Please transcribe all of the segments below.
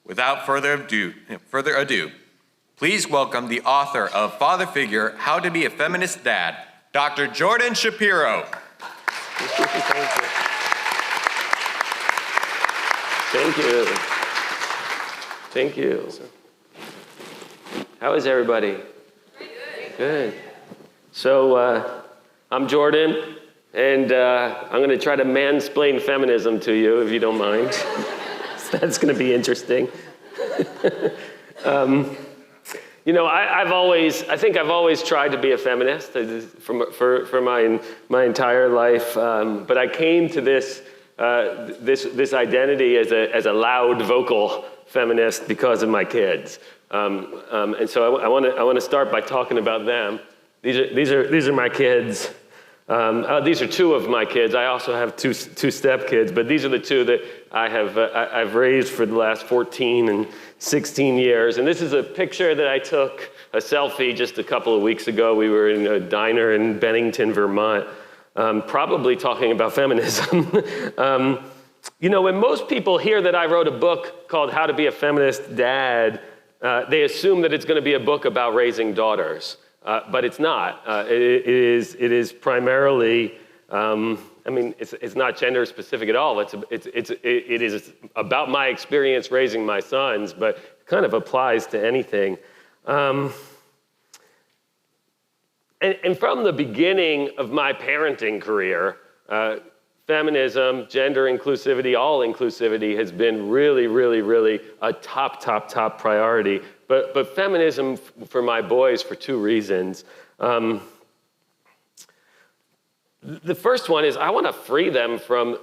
Without further ado, please welcome the author of Father Figure, How to Be a Feminist Dad, Dr. Jordan Shapiro. Thank you. Thank you. How is everybody? Good. So I'm Jordan, and I'm going to try to mansplain feminism to you, if you don't mind. That's going to be interesting. You know, I think I've always tried to be a feminist for my entire life, but I came to this identity as a loud vocal feminist because of my kids, and so I want to start by talking about them. These are my kids. These are two of my kids. I also have two stepkids, but these are the two that I've raised for the last 14 and 16 years. And this is a picture that I took, a selfie, just a couple of weeks ago. We were in a diner in Bennington, Vermont, probably talking about feminism. You know, when most people hear that I wrote a book called How to Be a Feminist Dad, they assume that it's going to be a book about raising daughters. But it's not. It is primarily. I mean, it's not gender specific at all. It is about my experience raising my sons, but it kind of applies to anything. And from the beginning of my parenting career, feminism, gender inclusivity, all inclusivity has been really, really, really a top priority. But feminism for my boys for two reasons. The first one is I want to free them from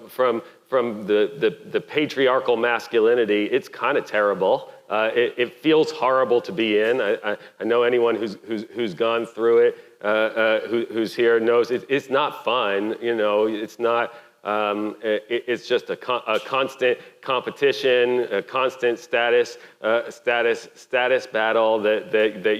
the patriarchal masculinity. It's kind of terrible. It feels horrible to be in. I know anyone who's gone through it, who's here knows it's not fun. You know, it's not. It's just a constant competition, a constant status battle that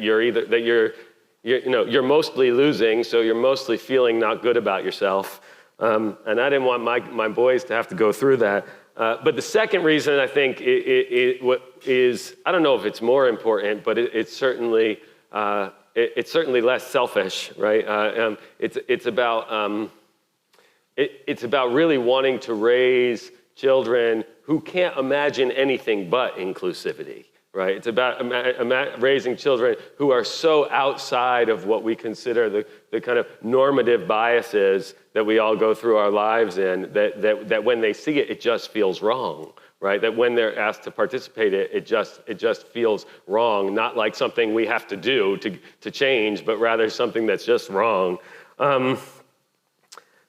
you're mostly losing, so you're mostly feeling not good about yourself. And I didn't want my boys to have to go through that. But the second reason I think is I don't know if it's more important, but it's certainly less selfish, right? It's about really wanting to raise children who can't imagine anything but inclusivity, right? It's about raising children who are so outside of what we consider the kind of normative biases that we all go through our lives in, that when they see it, it just feels wrong, right? That when they're asked to participate, it just feels wrong, not like something we have to do to change, but rather something that's just wrong.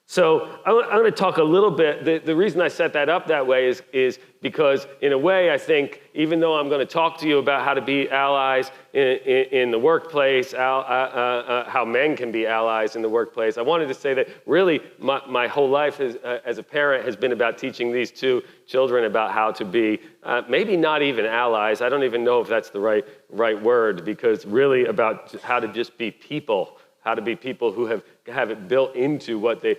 So I'm going to talk a little bit. The reason I set that up that way is because, in a way, I think, even though I'm going to talk to you about how to be allies in the workplace, how men can be allies in the workplace, I wanted to say that really my whole life as a parent has been about teaching these two children about how to be, maybe not even allies. I don't even know if that's the right word, because really about how to just be people. How to be people who have it built into what they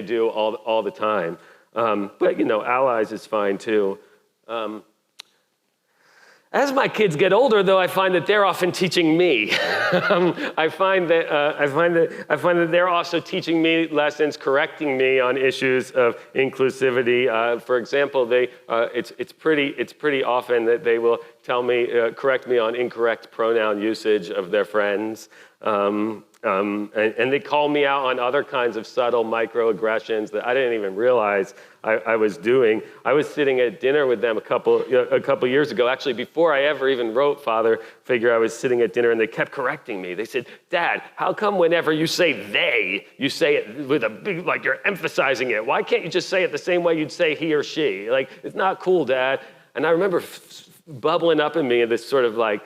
do all the time. But you know, allies is fine too. As my kids get older, though, I find that they're often teaching me. I find that they're also teaching me lessons, correcting me on issues of inclusivity. For example, it's pretty often that they will tell me, correct me on incorrect pronoun usage of their friends. And they call me out on other kinds of subtle microaggressions that I didn't even realize I was doing. I was sitting at dinner with them a couple years ago. Actually, before I ever even wrote Father Figure, I was sitting at dinner and they kept correcting me. They said, "Dad, how come whenever you say they, you say it with a big, like you're emphasizing it? Why can't you just say it the same way you'd say he or she? Like, it's not cool, Dad." And I remember bubbling up in me this sort of like,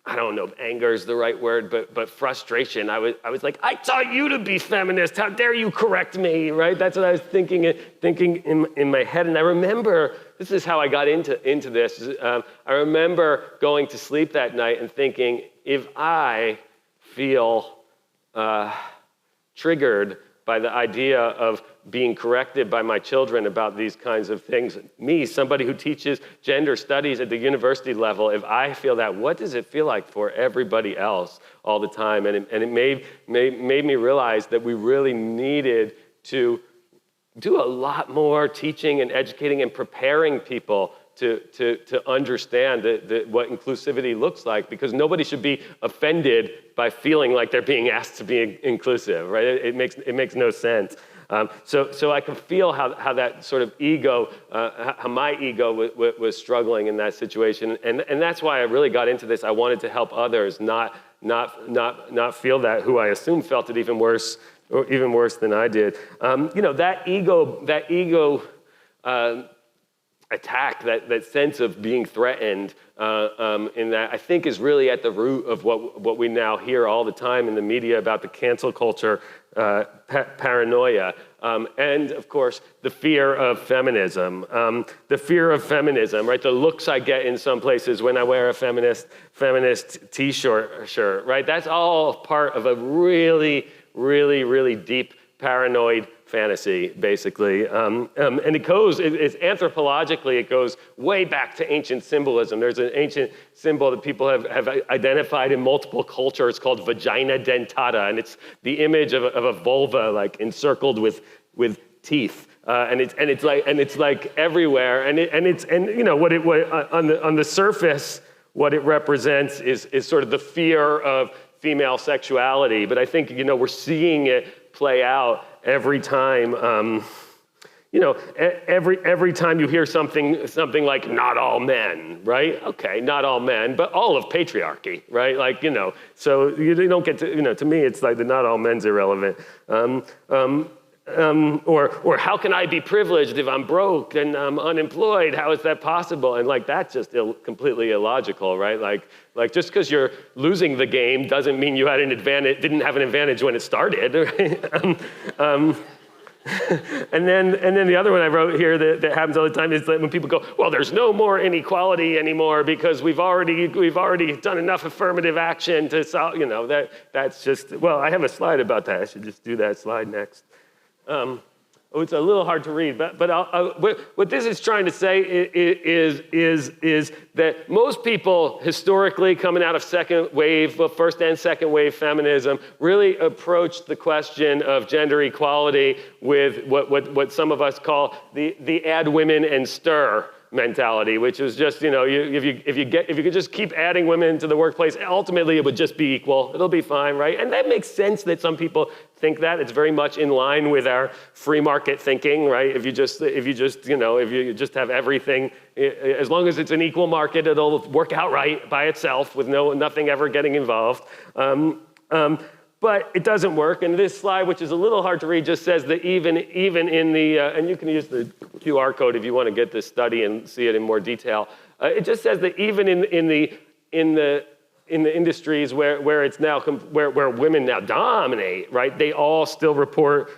I don't know if anger is the right word, but frustration. I was like, I taught you to be feminist. How dare you correct me, right? That's what I was thinking in my head. And I remember, this is how I got into this. I remember going to sleep that night and thinking, if I feel triggered by the idea of being corrected by my children about these kinds of things. Me, somebody who teaches gender studies at the university level, if I feel that, what does it feel like for everybody else all the time? And it made me realize that we really needed to do a lot more teaching and educating and preparing people to understand what inclusivity looks like, because nobody should be offended by feeling like they're being asked to be inclusive, right? It makes no sense. So I can feel how that sort of ego, how my ego was struggling in that situation, and that's why I really got into this. I wanted to help others not feel that, who I assume felt it even worse than I did. That ego attack, that sense of being threatened, in that I think is really at the root of what we now hear all the time in the media about the cancel culture paranoia, and of course the fear of feminism. The fear of feminism, right? The looks I get in some places when I wear a feminist t-shirt, right? That's all part of a really, really, really deep paranoid fantasy, basically. And it's anthropologically, it goes way back to ancient symbolism. There's an ancient symbol that people have identified in multiple cultures called vagina dentata, and it's the image of a vulva, like encircled with teeth. And it's like everywhere. On the surface, what it represents is sort of the fear of female sexuality. But I think, we're seeing it play out every time, every time you hear something like "not all men," right? Okay, not all men, but all of patriarchy, right? So you don't get to, to me, it's like the "not all men's" irrelevant. Or how can I be privileged if I'm broke and I'm unemployed? How is that possible? And that's just completely illogical, right? Like just because you're losing the game doesn't mean you had didn't have an advantage when it started. Right? And then the other one I wrote here that happens all the time is that when people go, well, there's no more inequality anymore because we've already done enough affirmative action to solve. That's just, well, I have a slide about that. I should just do that slide next. It's a little hard to read, but what this is trying to say is that most people historically coming out of first and second wave feminism really approached the question of gender equality with what some of us call the add women and stir mentality, which is just, if you could just keep adding women to the workplace, ultimately it would just be equal. It'll be fine, right? And that makes sense that some people think that. It's very much in line with our free market thinking, right? If you just have everything, as long as it's an equal market, it'll work out right by itself with nothing ever getting involved. But it doesn't work. And this slide, which is a little hard to read, just says that even in the, and you can use the QR code if you want to get this study and see it in more detail. It just says that even in the industries where it's now where women now dominate, right? They all still report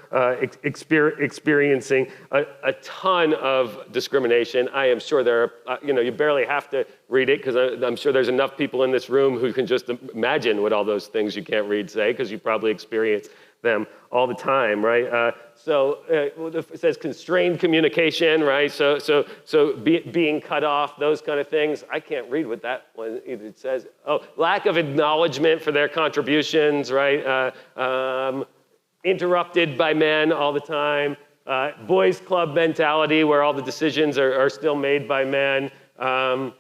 experiencing a ton of discrimination. I am sure there are, you barely have to read it because I'm sure there's enough people in this room who can just imagine what all those things you can't read say, because you probably experience them all the time, right? It says constrained communication, right? So being cut off, those kind of things. I can't read what that one either. It says, lack of acknowledgement for their contributions, right? Interrupted by men all the time. Boys club mentality, where all the decisions are still made by men. I'm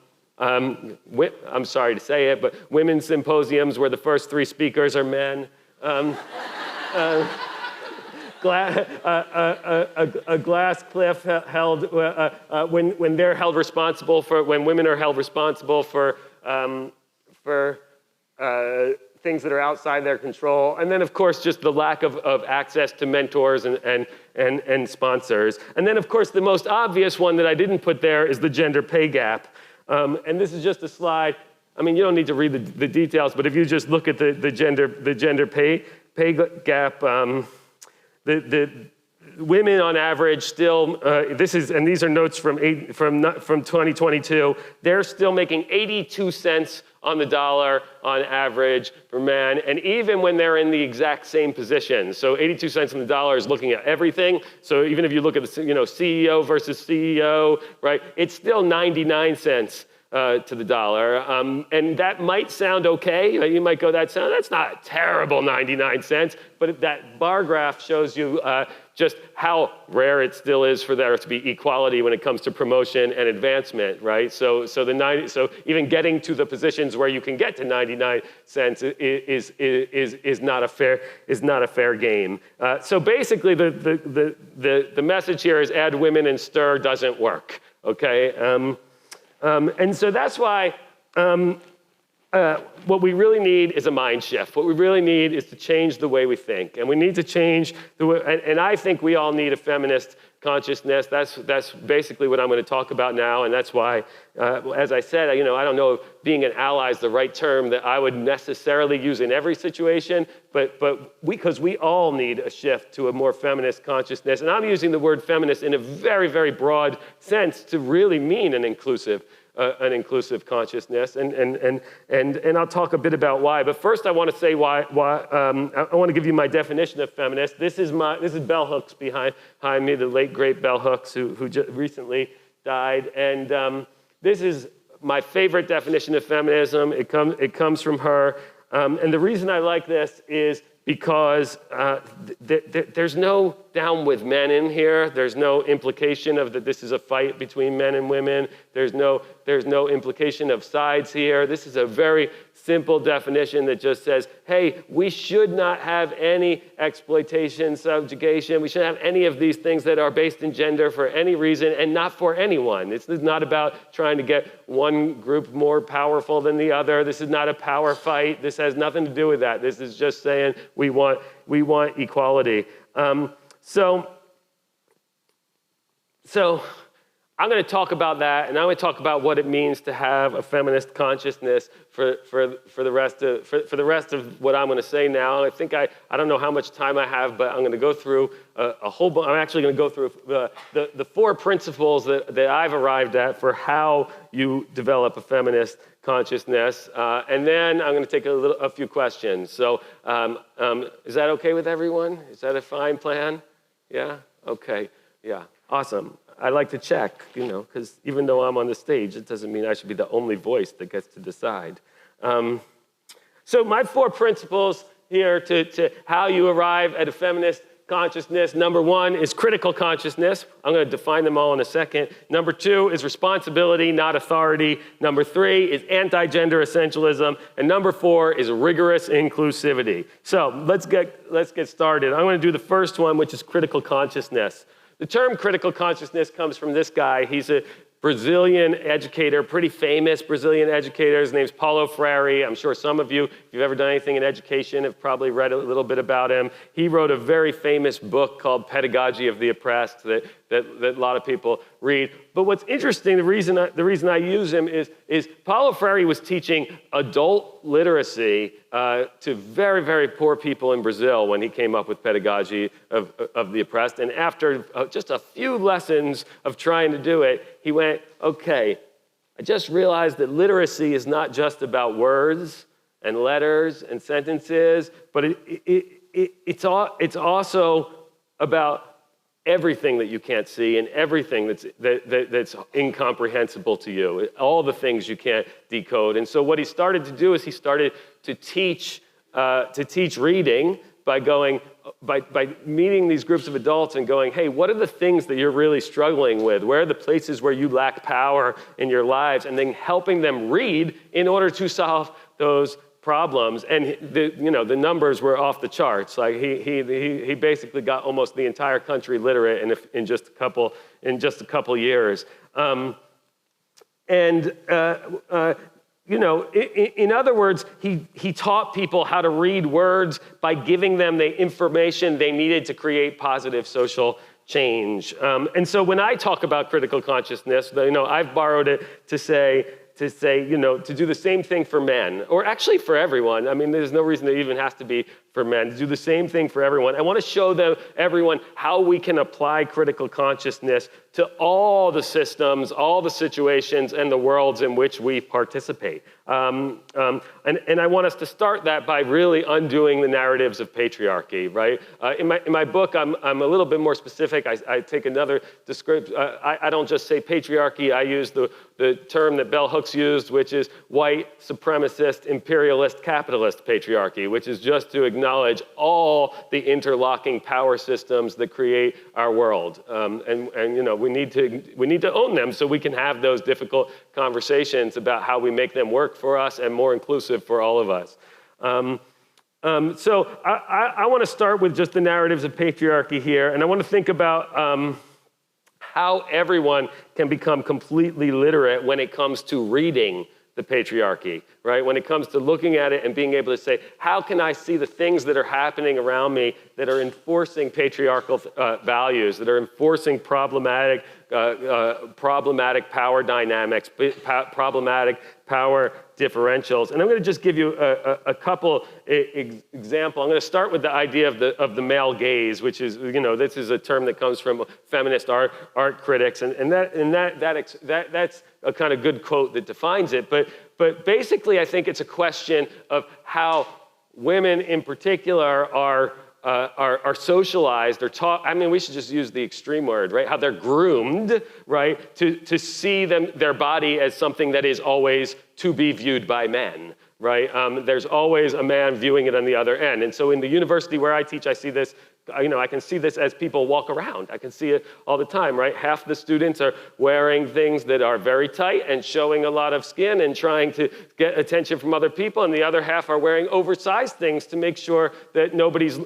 sorry to say it, but women's symposiums where the first 3 speakers are men. A glass cliff held when women are held responsible for things that are outside their control, and then of course just the lack of access to mentors and sponsors, and then of course the most obvious one that I didn't put there is the gender pay gap, and this is just a slide. I mean, you don't need to read the details, but if you just look at the gender pay gap, women on average still, these are notes from 2022, they're still making 82 cents on the dollar on average for men, and even when they're in the exact same position. So 82 cents on the dollar is looking at everything. So even if you look at the CEO versus CEO, right, it's still 99 cents to the dollar. And that might sound okay. You might go, that's not a terrible 99 cents, but that bar graph shows you just how rare it still is for there to be equality when it comes to promotion and advancement, right? So even getting to the positions where you can get to 99 cents is not a fair game. So basically, the message here is add women and stir doesn't work. Okay, and so that's why. What we really need is a mind shift. What we really need is to change the way we think. And we need to change the way, and I think we all need a feminist consciousness. That's basically what I'm going to talk about now. And that's why, as I said, I don't know if being an ally is the right term that I would necessarily use in every situation, but because we all need a shift to a more feminist consciousness. And I'm using the word feminist in a very, very broad sense to really mean an inclusive consciousness, and I'll talk a bit about why. But first, I want to say why. I want to give you my definition of feminist. This is Bell Hooks behind me, the late great Bell Hooks, who just recently died. And this is my favorite definition of feminism. It comes from her, and the reason I like this is because there's no down with men in here. There's no implication of that this is a fight between men and women. There's no implication of sides here. This is a very simple definition that just says, hey, we should not have any exploitation, subjugation. We shouldn't have any of these things that are based in gender for any reason and not for anyone. This is not about trying to get one group more powerful than the other. This is not a power fight. This has nothing to do with that. This is just saying we want equality. So I'm going to talk about that, and I'm going to talk about what it means to have a feminist consciousness for the rest of what I'm going to say now. I think I don't know how much time I have, but I'm going to go through a whole bunch. I'm actually going to go through the 4 principles that I've arrived at for how you develop a feminist consciousness, and then I'm going to take a few questions. So is that okay with everyone? Is that a fine plan? Yeah? Okay. Yeah. Awesome. I like to check, because even though I'm on the stage, it doesn't mean I should be the only voice that gets to decide. So my 4 principles here to how you arrive at a feminist consciousness. Number 1 is critical consciousness. I'm going to define them all in a second. Number 2 is responsibility, not authority. Number 3 is anti-gender essentialism. And number 4 is rigorous inclusivity. So let's get started. I'm going to do the first one, which is critical consciousness. The term critical consciousness comes from this guy. He's a Brazilian educator, pretty famous Brazilian educator. His name's Paulo Freire. I'm sure some of you, if you've ever done anything in education, have probably read a little bit about him. He wrote a very famous book called Pedagogy of the Oppressed that a lot of people read. But what's interesting, the reason I use him is Paulo Freire was teaching adult literacy to very, very poor people in Brazil when he came up with Pedagogy of the Oppressed. And after just a few lessons of trying to do it, he went, okay, I just realized that literacy is not just about words and letters and sentences, but it's also about everything that you can't see and everything that's incomprehensible to you, all the things you can't decode. And so what he started to do is he started to teach reading by meeting these groups of adults and going, hey, what are the things that you're really struggling with? Where are the places where you lack power in your lives? And then helping them read in order to solve those problems. And the numbers were off the charts. Like he basically got almost the entire country literate in just a couple years. In other words, he taught people how to read words by giving them the information they needed to create positive social change. And so when I talk about critical consciousness, I've borrowed it to say, to do the same thing for men, or actually for everyone. I mean, there's no reason it even has to be for men, to do the same thing for everyone. I want to show everyone how we can apply critical consciousness to all the systems, all the situations, and the worlds in which we participate. And I want us to start that by really undoing the narratives of patriarchy, right? In my book, I'm a little bit more specific. I take another description. I don't just say patriarchy. I use the term that Bell Hooks used, which is white, supremacist, imperialist, capitalist patriarchy, which is just to acknowledge all the interlocking power systems that create our world. And you know, we need to own them so we can have those difficult conversations about how we make them work for us and more inclusive for all of us. So I want to start with just the narratives of patriarchy here, and I want to think about how everyone can become completely literate when it comes to reading the patriarchy, right? When it comes to looking at it and being able to say, how can I see the things that are happening around me that are enforcing patriarchal values, that are enforcing problematic power dynamics, problematic power differentials. And I'm going to just give you a couple examples. I'm going to start with the idea of the male gaze, which is, you know, this is a term that comes from feminist art critics, and that's a kind of good quote that defines it. But basically, I think it's a question of how women in particular are socialized or taught. I mean, we should just use the extreme word, right? How they're groomed, right, to see their body as something that is always to be viewed by men, right? There's always a man viewing it on the other end. And so in the university where I teach, I see this. You know, I can see this as people walk around. I can see it all the time, right? Half the students are wearing things that are very tight and showing a lot of skin and trying to get attention from other people, and the other half are wearing oversized things to make sure that nobody's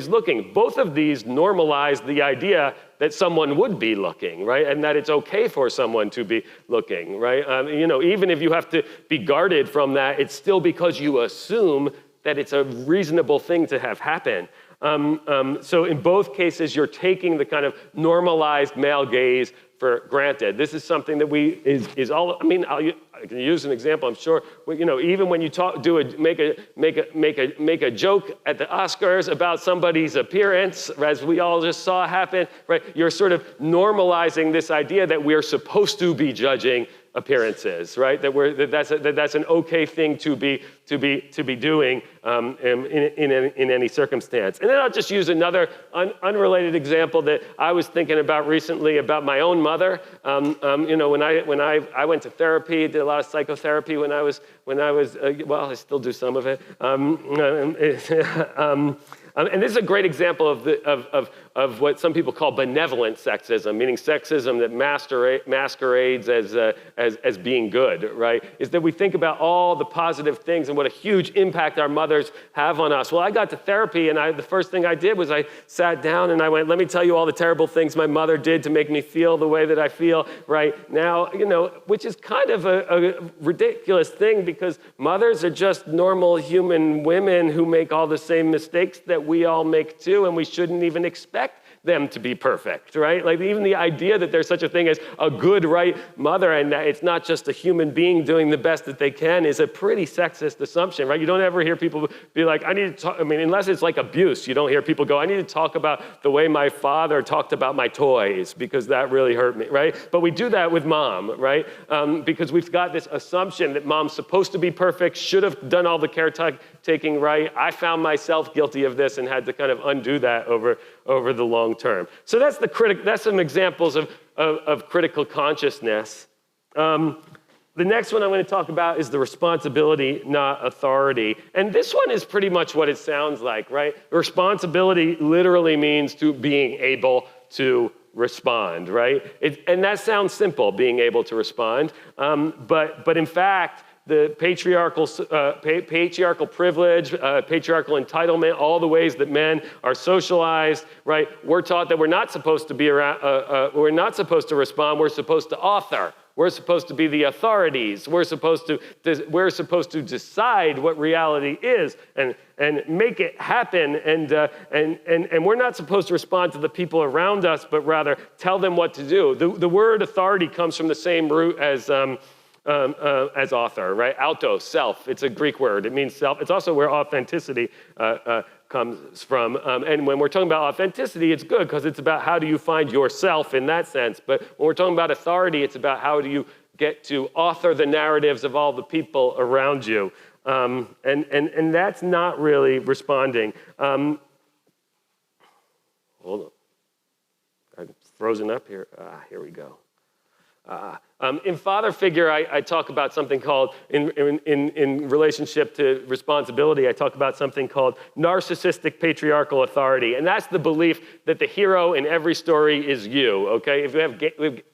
looking. Both of these normalize the idea that someone would be looking, right? And that it's okay for someone to be looking, right? You know, even if you have to be guarded from that, it's still because you assume that it's a reasonable thing to have happen. So in both cases, you're taking the kind of normalized male gaze for granted. This is something that is all. I mean, I can use an example. I'm sure. You know, even when you make a joke at the Oscars about somebody's appearance, as we all just saw happen, right? You're sort of normalizing this idea that we're supposed to be judging appearances, right? That's an okay thing to be doing in any circumstance. And then I'll just use another unrelated example that I was thinking about recently about my own mother. You know, when I went to therapy, did a lot of psychotherapy when I was well, I still do some of it. And this is a great example of what some people call benevolent sexism, meaning sexism that masquerades as being good, right? Is that we think about all the positive things and what a huge impact our mothers have on us. Well, I got to therapy, and the first thing I did was I sat down and I went, let me tell you all the terrible things my mother did to make me feel the way that I feel right now, you know, which is kind of a ridiculous thing because mothers are just normal human women who make all the same mistakes that we all make too, and we shouldn't even expect them to be perfect, right? Like even the idea that there's such a thing as a good, right mother and that it's not just a human being doing the best that they can is a pretty sexist assumption, right? You don't ever hear people be like, I need to talk, I mean, unless it's like abuse, you don't hear people go, I need to talk about the way my father talked about my toys because that really hurt me, right? But we do that with mom, right? Because we've got this assumption that mom's supposed to be perfect, should have done all the caretaking right. I found myself guilty of this and had to kind of undo that over the long term. So that's some examples of critical consciousness. The next one I'm going to talk about is the responsibility, not authority. And this one is pretty much what it sounds like, right? Responsibility literally means to being able to respond, right? And that sounds simple, being able to respond. But in fact, the patriarchal privilege, patriarchal entitlement, all the ways that men are socialized, right? We're taught that we're not supposed to be around, we're not supposed to respond, we're supposed to author. We're supposed to be the authorities. We're supposed to decide what reality is and make it happen. And we're not supposed to respond to the people around us, but rather tell them what to do. The word authority comes from the same root as author, right? Autos, self. It's a Greek word. It means self. It's also where authenticity comes from. And when we're talking about authenticity, it's good because it's about how do you find yourself in that sense. But when we're talking about authority, it's about how do you get to author the narratives of all the people around you. And that's not really responding. Hold on. I'm frozen up here. Here we go. In Father Figure, I talk about something called, in relationship to responsibility, I talk about something called narcissistic patriarchal authority. And that's the belief that the hero in every story is you, okay? If we have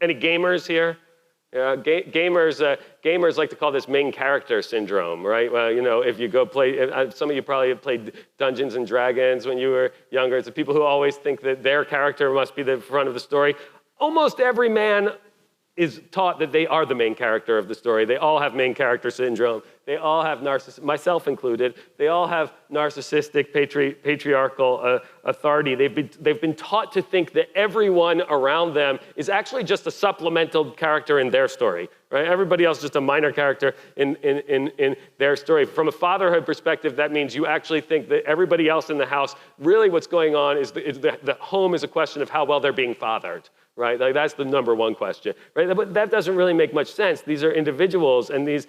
any gamers here? Gamers like to call this main character syndrome, right? Well, you know, if you go play, some of you probably have played Dungeons and Dragons when you were younger. It's the people who always think that their character must be the front of the story. Almost every man is taught that they are the main character of the story. They all have main character syndrome. They all have myself included, they all have narcissistic patriarchal authority. They've been taught to think that everyone around them is actually just a supplemental character in their story, right? Everybody else is just a minor character in their story. From a fatherhood perspective, that means you actually think that everybody else in the house, really what's going on is the home is a question of how well they're being fathered. Right, like that's the number one question, right? But that doesn't really make much sense. These are individuals, and these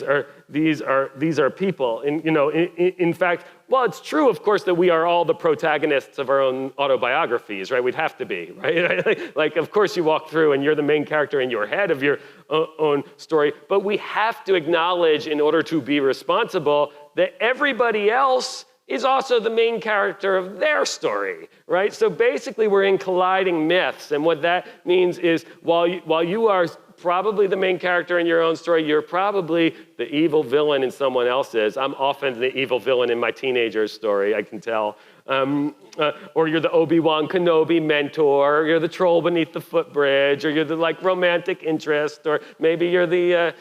are people. And you know, in fact, well, it's true, of course, that we are all the protagonists of our own autobiographies, right? We'd have to be, right? Like, of course, you walk through and you're the main character in your head of your own story. But we have to acknowledge, in order to be responsible, that everybody else is also the main character of their story, right? So basically we're in colliding myths, and what that means is while you are probably the main character in your own story, you're probably the evil villain in someone else's. I'm often the evil villain in my teenager's story, I can tell. Or you're the Obi-Wan Kenobi mentor, or you're the troll beneath the footbridge, or you're the like romantic interest, or maybe you're the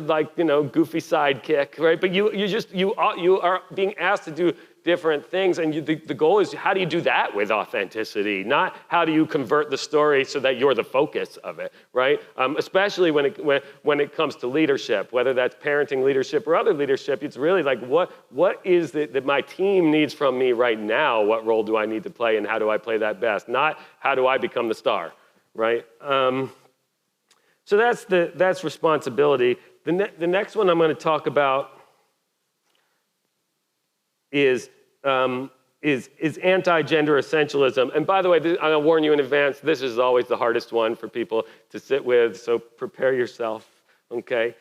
like, you know, goofy sidekick, right? But you are being asked to do different things, and the goal is how do you do that with authenticity, not how do you convert the story so that you're the focus of it, right? Especially when it comes to leadership, whether that's parenting leadership or other leadership, it's really like what is it that my team needs from me right now? What role do I need to play, and how do I play that best? Not how do I become the star, right? So that's responsibility. The next one I'm going to talk about is anti-gender essentialism. And by the way, I'll warn you in advance, this is always the hardest one for people to sit with, so prepare yourself, okay?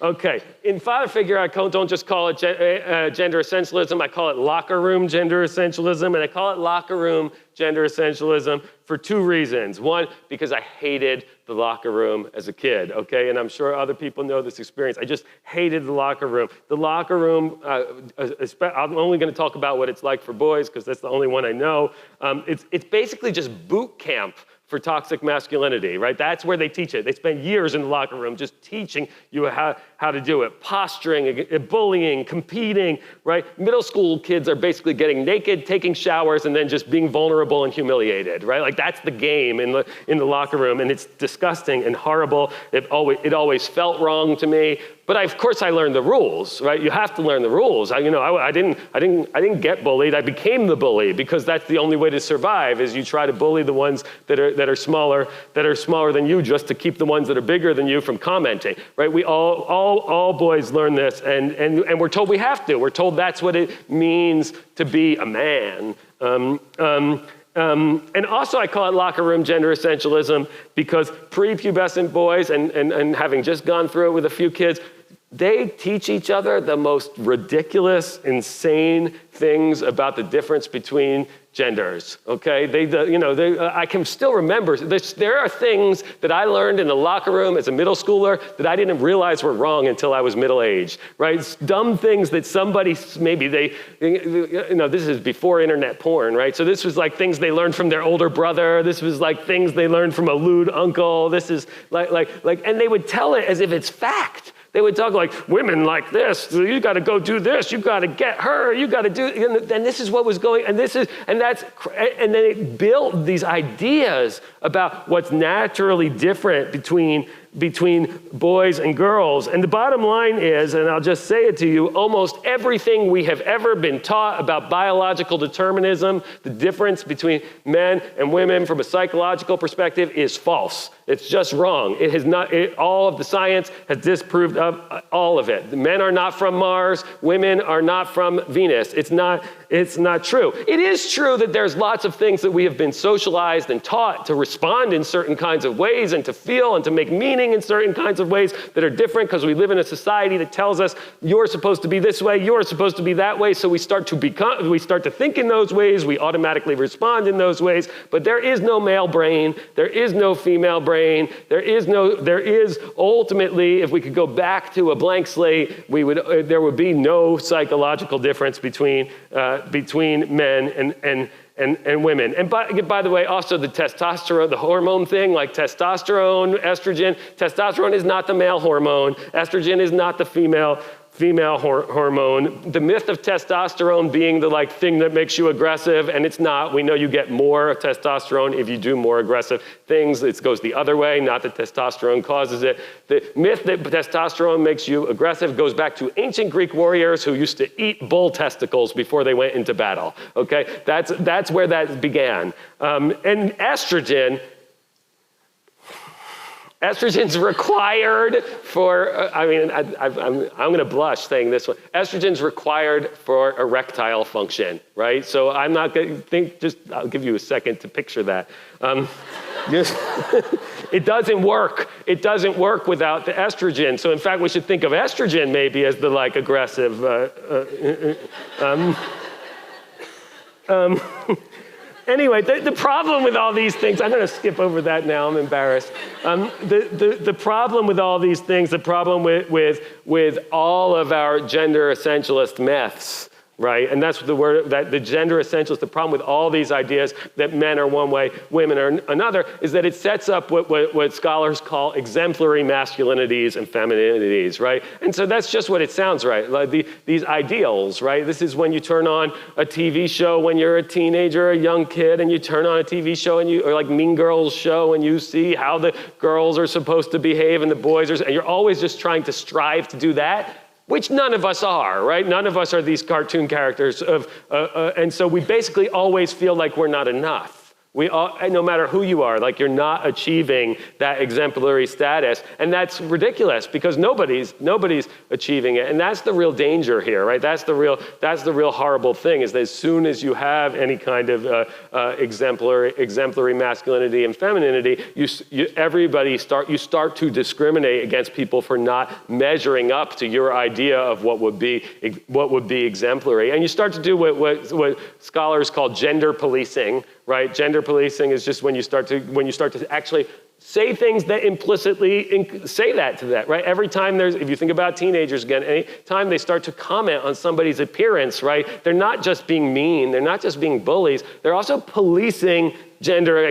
Okay, in Father Figure, I don't just call it gender essentialism, I call it locker room gender essentialism, and I call it locker room gender essentialism for two reasons. One, because I hated the locker room as a kid, okay? And I'm sure other people know this experience. I just hated the locker room. The locker room, I'm only gonna talk about what it's like for boys, because that's the only one I know. It's basically just boot camp for toxic masculinity, right? That's where they teach it. They spend years in the locker room just teaching you how to do it. Posturing, bullying, competing, right? Middle school kids are basically getting naked, taking showers, and then just being vulnerable and humiliated, right? Like that's the game in the locker room, and it's disgusting and horrible. It always felt wrong to me. But of course I learned the rules, right? You have to learn the rules. I didn't get bullied. I became the bully, because that's the only way to survive, is you try to bully the ones that are smaller than you, just to keep the ones that are bigger than you from commenting, right? We all boys learn this, and we're told we have to. We're told that's what it means to be a man. And also I call it locker room gender essentialism because prepubescent boys, and having just gone through it with a few kids, they teach each other the most ridiculous, insane things about the difference between genders, okay? I can still remember, there are things that I learned in the locker room as a middle schooler that I didn't realize were wrong until I was middle-aged, right? It's dumb things that somebody, maybe this is before internet porn, right? So this was like things they learned from their older brother. This was like things they learned from a lewd uncle. This is and they would tell it as if it's fact. They would talk like, women like this, you gotta go do this, you gotta get her, you gotta do, and this is what was going, and then it built these ideas about what's naturally different between boys and girls. And the bottom line is, and I'll just say it to you, almost everything we have ever been taught about biological determinism, the difference between men and women from a psychological perspective, is false. It's just wrong. It has not. All of the science has disproved all of it. Men are not from Mars. Women are not from Venus. It's not true. It is true that there's lots of things that we have been socialized and taught to respond in certain kinds of ways and to feel and to make meaning in certain kinds of ways that are different because we live in a society that tells us you're supposed to be this way, you're supposed to be that way. So we start to think in those ways. We automatically respond in those ways. But there is no male brain. There is no female brain. There is ultimately, if we could go back to a blank slate, there would be no psychological difference between men and women. And by the way, also the testosterone, the hormone thing, like testosterone, estrogen. Testosterone is not the male hormone. Estrogen is not the female hormone. The myth of testosterone being the thing that makes you aggressive, and it's not. We know you get more testosterone if you do more aggressive things. It goes the other way, not that testosterone causes it. The myth that testosterone makes you aggressive goes back to ancient Greek warriors who used to eat bull testicles before they went into battle. Okay, that's where that began. And estrogen's required for, I'm going to blush saying this one. Estrogen's required for erectile function, right? So I'm not going to I'll give you a second to picture that. It doesn't work. It doesn't work without the estrogen. So in fact, we should think of estrogen maybe as the aggressive, Anyway, the problem with all these things, I'm going to skip over that now, I'm embarrassed. The problem with all these things, the problem with all of our gender essentialist myths, right? And that's the word, that the gender essentialist, the problem with all these ideas that men are one way, women are another, is that it sets up what scholars call exemplary masculinities and femininities, right? And so that's just what it sounds right, these ideals, right? This is when you turn on a TV show when you're a teenager, a young kid, and you turn on a TV show or like Mean Girls show, and you see how the girls are supposed to behave and the boys are, and you're always just trying to strive to do that, which none of us are, right? None of us are these cartoon characters and so we basically always feel like we're not enough. No matter who you are, you're not achieving that exemplary status, and that's ridiculous because nobody's achieving it, and that's the real danger here, right? That's the real horrible thing is that as soon as you have any kind of exemplary masculinity and femininity, you start to discriminate against people for not measuring up to your idea of what would be exemplary, and you start to do what scholars call gender policing. Right, gender policing is just when you start to actually say things that implicitly say that to that, right? Every time if you think about teenagers again, any time they start to comment on somebody's appearance, right? They're not just being mean, they're not just being bullies, they're also policing gender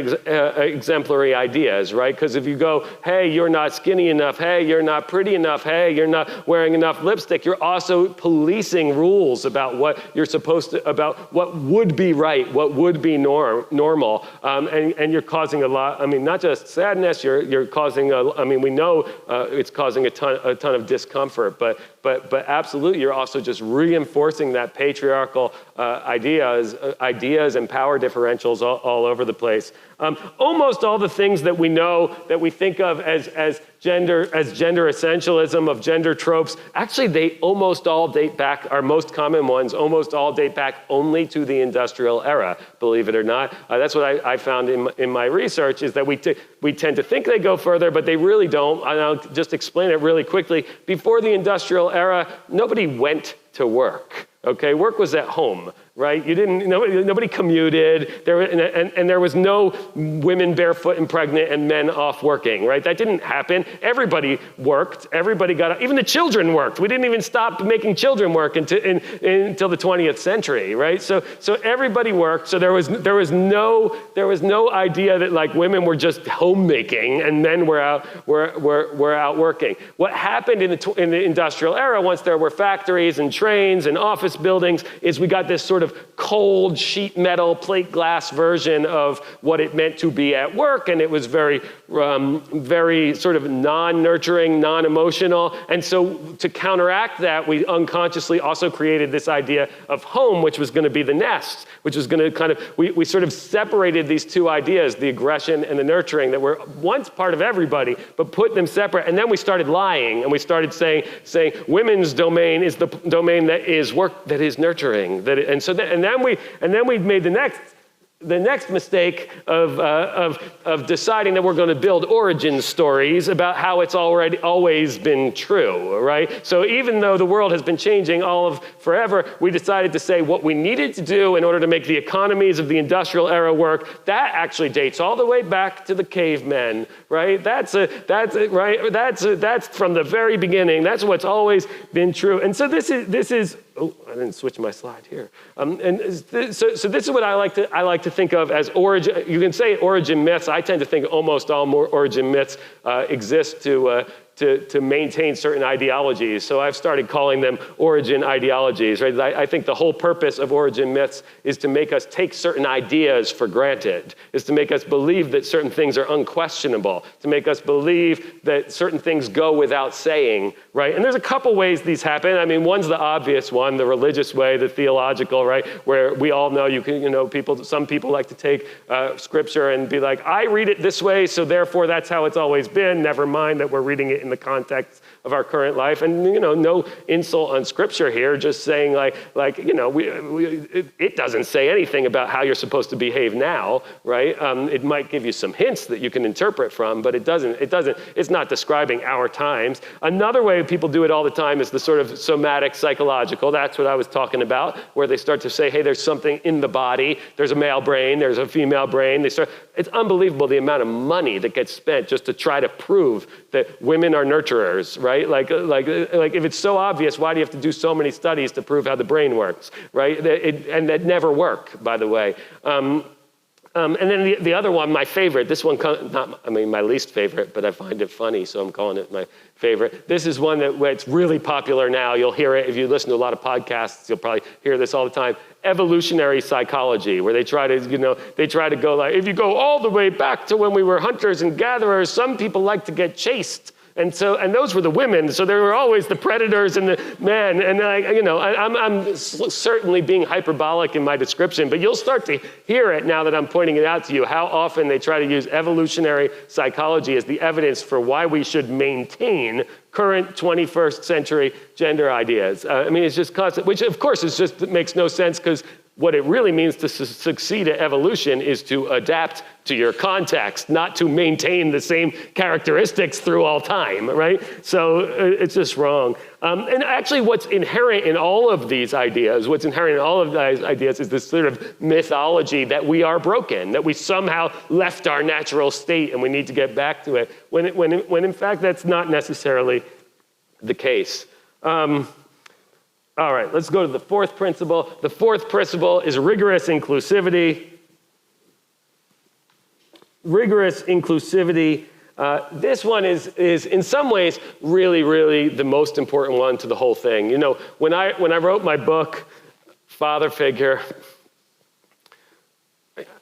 exemplary ideas, right? Because if you go, hey, you're not skinny enough, hey, you're not pretty enough, hey, you're not wearing enough lipstick, you're also policing rules about what you're supposed to, about what would be right, what would be normal, and you're causing a lot, not just sadness, you're causing, we know it's causing a ton of discomfort, but absolutely, you're also just reinforcing that patriarchal ideas and power differentials all over the place. Almost all the things that we know, that we think of as gender essentialism, of gender tropes, actually they almost all date back, our most common ones, almost all date back only to the industrial era, believe it or not. That's what I found in my research, is that we tend to think they go further, but they really don't. And I'll just explain it really quickly. Before the industrial era, nobody went to work. Okay, work was at home, right? Nobody commuted, and there was no women barefoot and pregnant and men off working, right? That didn't happen. Everybody worked, everybody got, even the children worked. We didn't even stop making children work until the 20th century, right? So everybody worked, so there was no idea that women were just homemaking and men were out working. What happened in the industrial era, once there were factories and trains and office buildings, is we got this sort sort of cold sheet metal plate glass version of what it meant to be at work, and it was very sort of non-nurturing, non-emotional. And so to counteract that, we unconsciously also created this idea of home, which was going to be the nest, which was going to we sort of separated these two ideas, the aggression and the nurturing, that were once part of everybody, but put them separate. And then we started lying, and we started saying women's domain is the domain that is work, that is nurturing. And then we made the next mistake of deciding that we're going to build origin stories about how it's always been true, right? So even though the world has been changing all of forever, we decided to say what we needed to do in order to make the economies of the industrial era work. That actually dates all the way back to the cavemen, right? That's from the very beginning. That's what's always been true. And so this is. Oh, I didn't switch my slide here. So this is what I like to think of as origin. You can say origin myths. I tend to think almost all more origin myths exist to maintain certain ideologies. So I've started calling them origin ideologies, right? I think the whole purpose of origin myths is to make us take certain ideas for granted, is to make us believe that certain things are unquestionable, to make us believe that certain things go without saying, right? And there's a couple ways these happen. I mean, one's the obvious one, the religious way, the theological, right? Where we all know some people like to take scripture and be like, I read it this way, so therefore that's how it's always been. Never mind that we're reading it in the context of our current life. And, no insult on scripture here, just saying it doesn't say anything about how you're supposed to behave now, right? It might give you some hints that you can interpret from, but it's not describing our times. Another way people do it all the time is the sort of somatic psychological. That's what I was talking about, where they start to say, hey, there's something in the body. There's a male brain, there's a female brain. It's unbelievable the amount of money that gets spent just to try to prove that women are nurturers, right? Like if it's so obvious, why do you have to do so many studies to prove how the brain works, right? And that never work, by the way. And then the other one, my favorite, this one, my least favorite, but I find it funny, so I'm calling it my favorite. This is one where it's really popular now. You'll hear it if you listen to a lot of podcasts. You'll probably hear this all the time. Evolutionary psychology, where they try to go like, if you go all the way back to when we were hunters and gatherers, some people like to get chased. And those were the women, so there were always the predators and the men. And I'm certainly being hyperbolic in my description, but you'll start to hear it now that I'm pointing it out to you, how often they try to use evolutionary psychology as the evidence for why we should maintain current 21st century gender ideas. It's just constant, which of course makes no sense, because what it really means to succeed at evolution is to adapt to your context, not to maintain the same characteristics through all time, right? So it's just wrong. And actually what's inherent in all of these ideas, is this sort of mythology that we are broken, that we somehow left our natural state and we need to get back to it, when in fact that's not necessarily the case. All right, let's go to the fourth principle. The fourth principle is rigorous inclusivity. Rigorous inclusivity. This one is in some ways really, really the most important one to the whole thing. When I wrote my book, Father Figure,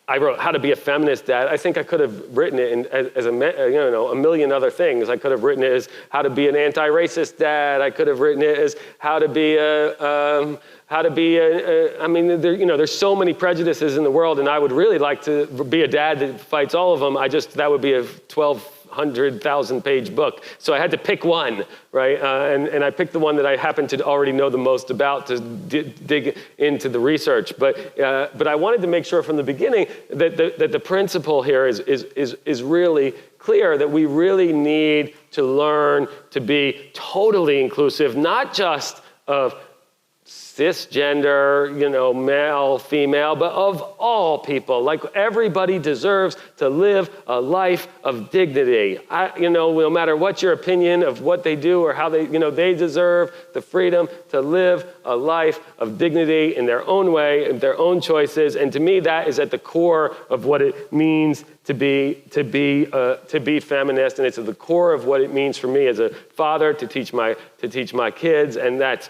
I wrote How to Be a Feminist Dad. I think I could have written it as a million other things. I could have written it as How to Be an Anti-Racist Dad. I could have written it as How to Be there's so many prejudices in the world, and I would really like to be a dad that fights all of them. That would be a 1,200,000 page book. So I had to pick one, right? And I picked the one that I happen to already know the most about to dig into the research. But I wanted to make sure from the beginning that the principle here is really clear, that we really need to learn to be totally inclusive, not just of cisgender, male, female, but of all people. Like, everybody deserves to live a life of dignity. No matter what your opinion of what they do or how they deserve the freedom to live a life of dignity in their own way, in their own choices. And to me, that is at the core of what it means to be feminist, and it's at the core of what it means for me as a father to teach my kids, and that's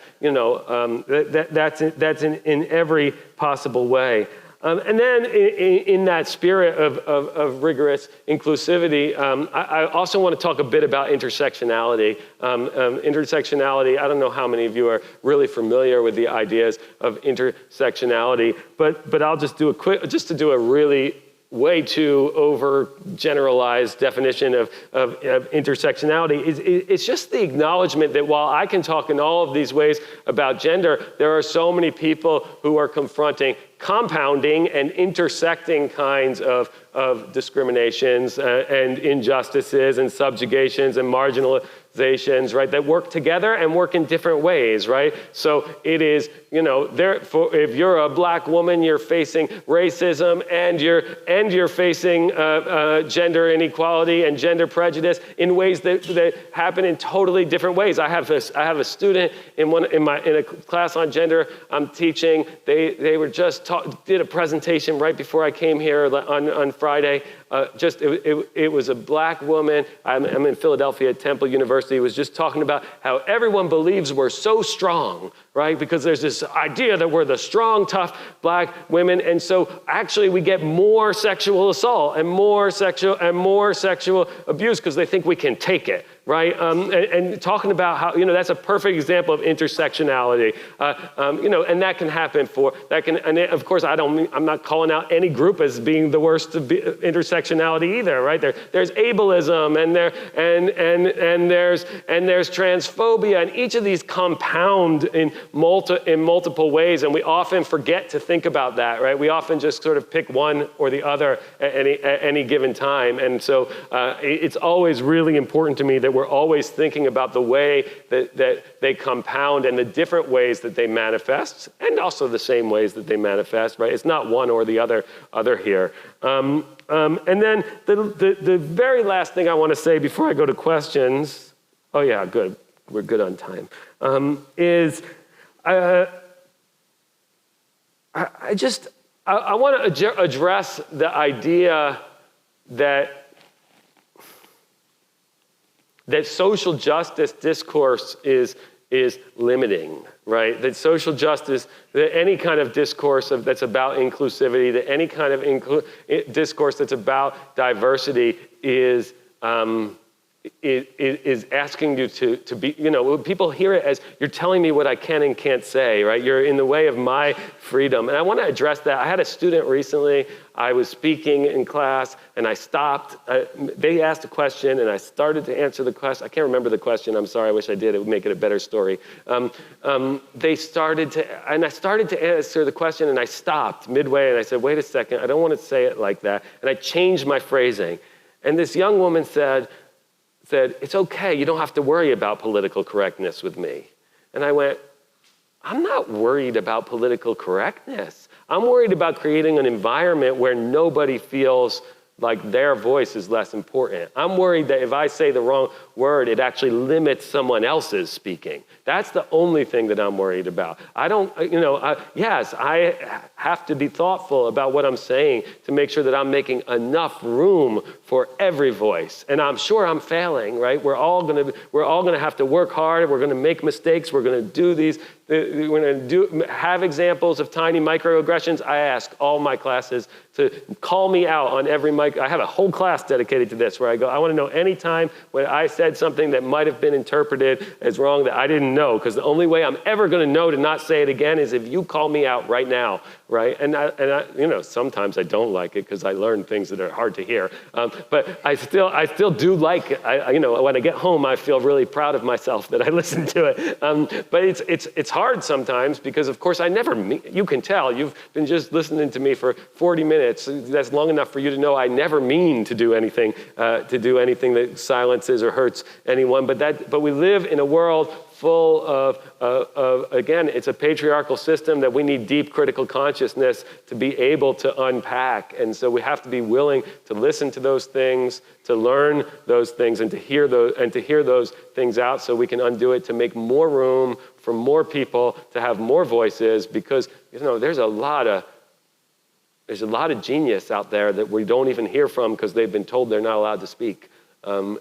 that's in every possible way. And then in that spirit of rigorous inclusivity, I also want to talk a bit about intersectionality. Intersectionality, I don't know how many of you are really familiar with the ideas of intersectionality, but I'll just do a quick, just to do a really way too overgeneralized definition of intersectionality. It's just the acknowledgement that while I can talk in all of these ways about gender, there are so many people who are confronting compounding and intersecting kinds of discriminations and injustices and subjugations and marginalizations, right, that work together and work in different ways, right? So it is, if you're a black woman, you're facing racism and you're facing gender inequality and gender prejudice in ways that happen in totally different ways. I have a student in a class on gender I'm teaching. They were just did a presentation right before I came here on Friday. It was a black woman. I'm in Philadelphia at Temple University. Was just talking about how everyone believes we're so strong, right? Because there's this idea that we're the strong, tough black women, and so actually we get more sexual assault and more sexual abuse because they think we can take it, right? And talking about how that's a perfect example of intersectionality, and that can happen and of course I'm not calling out any group as being the worst of intersectionality either, right? There's ableism and there's transphobia, and each of these compound in multiple ways, and we often forget to think about that, right? We often just sort of pick one or the other at any given time, and so it's always really important to me that we're always thinking about the way that they compound and the different ways that they manifest, and also the same ways that they manifest, right? It's not one or the other here. And then the very last thing I want to say before I go to questions, oh yeah, good, we're good on time, is I want to address the idea that social justice discourse is limiting, right? That social justice, that any kind of discourse that's about inclusivity, that any kind of discourse that's about diversity is asking you to be, people hear it as you're telling me what I can and can't say, right? You're in the way of my freedom. And I want to address that. I had a student recently, I was speaking in class and I stopped. They asked a question and I started to answer the question. I can't remember the question. I'm sorry. I wish I did. It would make it a better story. I started to answer the question and I stopped midway and I said, wait a second. I don't want to say it like that. And I changed my phrasing. And this young woman said, it's okay, you don't have to worry about political correctness with me. And I went, I'm not worried about political correctness. I'm worried about creating an environment where nobody feels like their voice is less important. I'm worried that if I say the wrong word, it actually limits someone else's speaking. That's the only thing that I'm worried about. Yes, I have to be thoughtful about what I'm saying to make sure that I'm making enough room for every voice. And I'm sure I'm failing, right? We're all gonna have to work hard. We're gonna make mistakes. We're gonna do these. We're gonna have examples of tiny microaggressions. I ask all my classes to call me out on every I have a whole class dedicated to this where I go, I want to know any time when I said something that might have been interpreted as wrong that I didn't know, because the only way I'm ever going to know to not say it again is if you call me out right now, right? And I sometimes I don't like it because I learn things that are hard to hear, but I still do like it. When I get home, I feel really proud of myself that I listened to it. But it's hard sometimes because, of course, you can tell you've been just listening to me for 40 minutes. That's long enough for you to know I never mean to do anything that silences or hurts anyone. But we live in a world full of again, it's a patriarchal system that we need deep critical consciousness to be able to unpack. And so we have to be willing to listen to those things, to learn those things, and to hear those things out so we can undo it, to make more room for more people to have more voices, because there's a lot of genius out there that we don't even hear from because they've been told they're not allowed to speak, and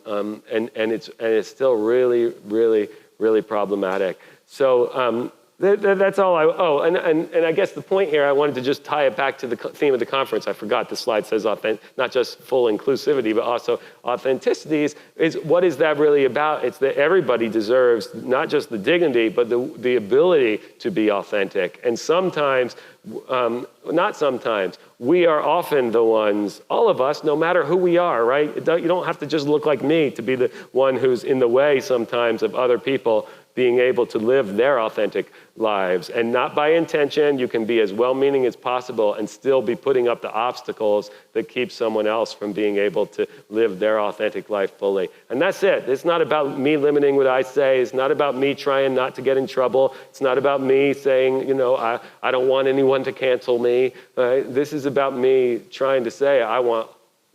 it's still really, really, really problematic. So That's all and I guess the point here, I wanted to just tie it back to the theme of the conference. I forgot the slide says not just full inclusivity, but also authenticity is what is that really about? It's that everybody deserves not just the dignity, but the ability to be authentic. And sometimes, not sometimes, we are often the ones, all of us, no matter who we are, right? You don't have to just look like me to be the one who's in the way sometimes of other people being able to live their authentic lives. And not by intention, you can be as well-meaning as possible and still be putting up the obstacles that keep someone else from being able to live their authentic life fully. And that's it. It's not about me limiting what I say. It's not about me trying not to get in trouble. It's not about me saying, I don't want anyone to cancel me. This is about me trying to say, I want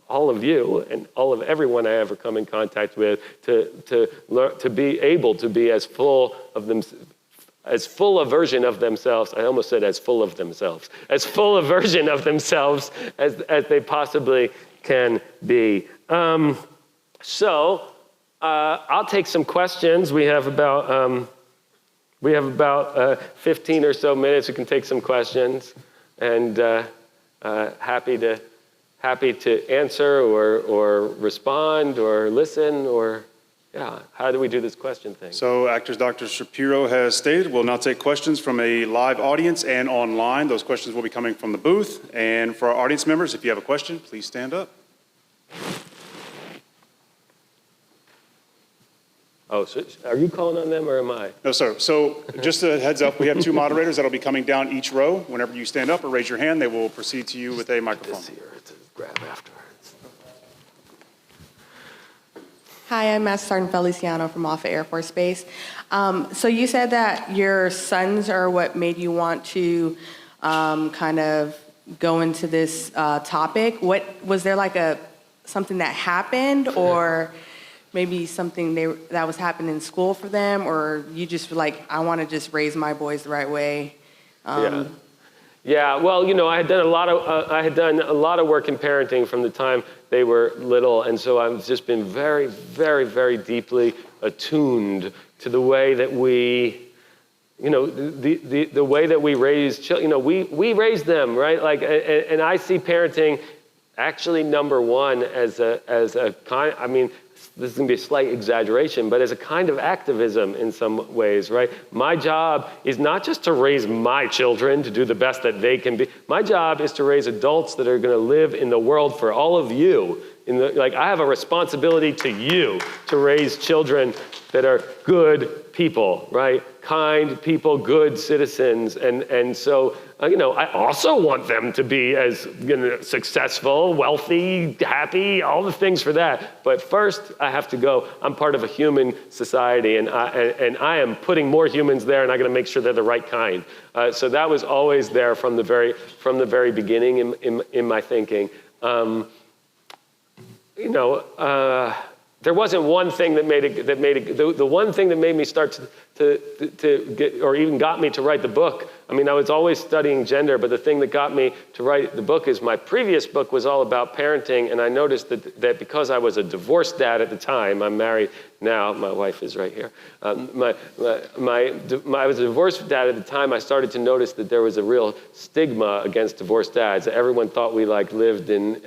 all of you and all of everyone I ever come in contact with to learn, to be able to be as full of them, as full a version of themselves. I almost said as full of themselves, as full a version of themselves as they possibly can be. So I'll take some questions. We have about 15 or so minutes. We can take some questions, and happy to answer or respond or listen or, how do we do this question thing? So Dr. Shapiro has stated we'll now take questions from a live audience and online. Those questions will be coming from the booth. And for our audience members, if you have a question, please stand up. Oh, so are you calling on them or am I? No, sir. So just a heads up, we have two moderators that'll be coming down each row. Whenever you stand up or raise your hand, they will proceed to you with a microphone. This here to grab afterwards. Hi, I'm Master Sergeant Feliciano from off of Airforce Base. So you said that your sons are what made you want to kind of go into this topic. What was there like something that happened, or maybe something that was happening in school for them, or you just were like, I want to just raise my boys the right way? Yeah. Well, I had done a lot of work in parenting from the time they were little, and so I've just been very, very, very deeply attuned to the way that we, the way that we raise children. We raise them, right? Like, and I see parenting actually number one as a kind. I mean, this is going to be a slight exaggeration, but as a kind of activism in some ways, right? My job is not just to raise my children to do the best that they can be. My job is to raise adults that are going to live in the world for all of you. I have a responsibility to you to raise children that are good people, right? Kind people, good citizens. And so, I also want them to be as successful, wealthy, happy, all the things for that. But first, I have to go. I'm part of a human society, and I am putting more humans there, and I got to make sure they're the right kind. So that was always there from the very beginning in my thinking. There wasn't one thing that made it. The one thing that made me start to get, or even got me to write the book. I mean, I was always studying gender, but the thing that got me to write the book is my previous book was all about parenting, and I noticed that because I was a divorced dad at the time, I'm married now. My wife is right here. I was a divorced dad at the time. I started to notice that there was a real stigma against divorced dads. Everyone thought we lived in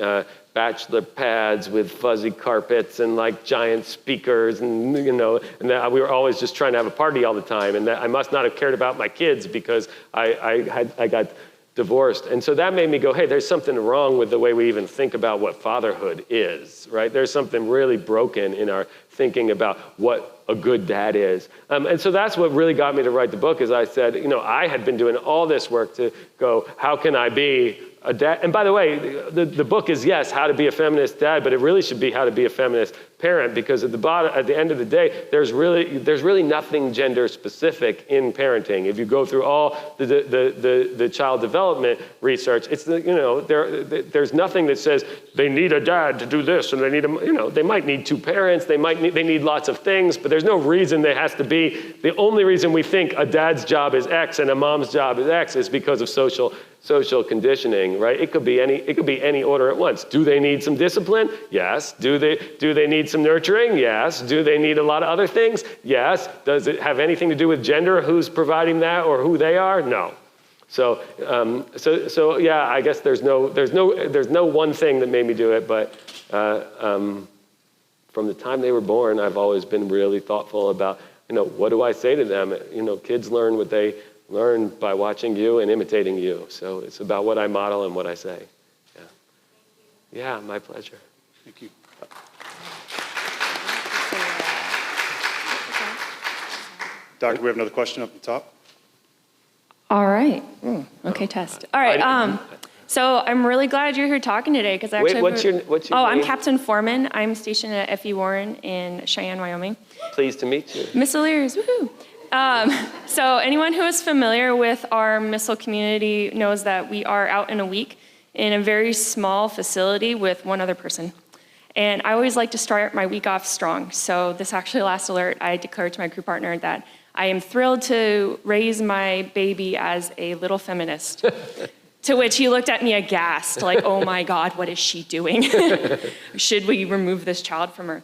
bachelor pads with fuzzy carpets and giant speakers, and and that we were always just trying to have a party all the time, and that I must not have cared about my kids because I got divorced. And so that made me go, hey, there's something wrong with the way we even think about what fatherhood is, right? There's something really broken in our thinking about what a good dad is. And so that's what really got me to write the book, is I said, I had been doing all this work to go, how can I be a dad? And by the way, the book is, yes, how to be a feminist dad, but it really should be how to be a feminist parent, because at the end of the day, there's really nothing gender specific in parenting. If you go through all the child development research, it's there's nothing that says they need a dad to do this, and they need they might need two parents, they need lots of things, but there's no reason there has to be. The only reason we think a dad's job is X and a mom's job is X is because of social social conditioning, right? It could be any order at once. Do they need some discipline? Yes. Do they need some nurturing? Yes. Do they need a lot of other things? Yes. Does it have anything to do with gender? Who's providing that or who they are? No. So yeah, I guess there's no one thing that made me do it, but from the time they were born, I've always been really thoughtful about, what do I say to them? Kids learn what they learn by watching you and imitating you. So it's about what I model and what I say. Yeah. Yeah, my pleasure. Thank you. Doctor, we have another question up the top. All right. Okay, test. All right. So I'm really glad you're here talking today because I actually. What's your Oh, name? I'm Captain Foreman. I'm stationed at F.E. Warren in Cheyenne, Wyoming. Pleased to meet you. Missileers, woohoo! So anyone who is familiar with our missile community knows that we are out in a week in a very small facility with one other person. And I always like to start my week off strong. So this actually last alert, I declared to my crew partner that I am thrilled to raise my baby as a little feminist. To which he looked at me aghast, like, oh my God, what is she doing? Should we remove this child from her?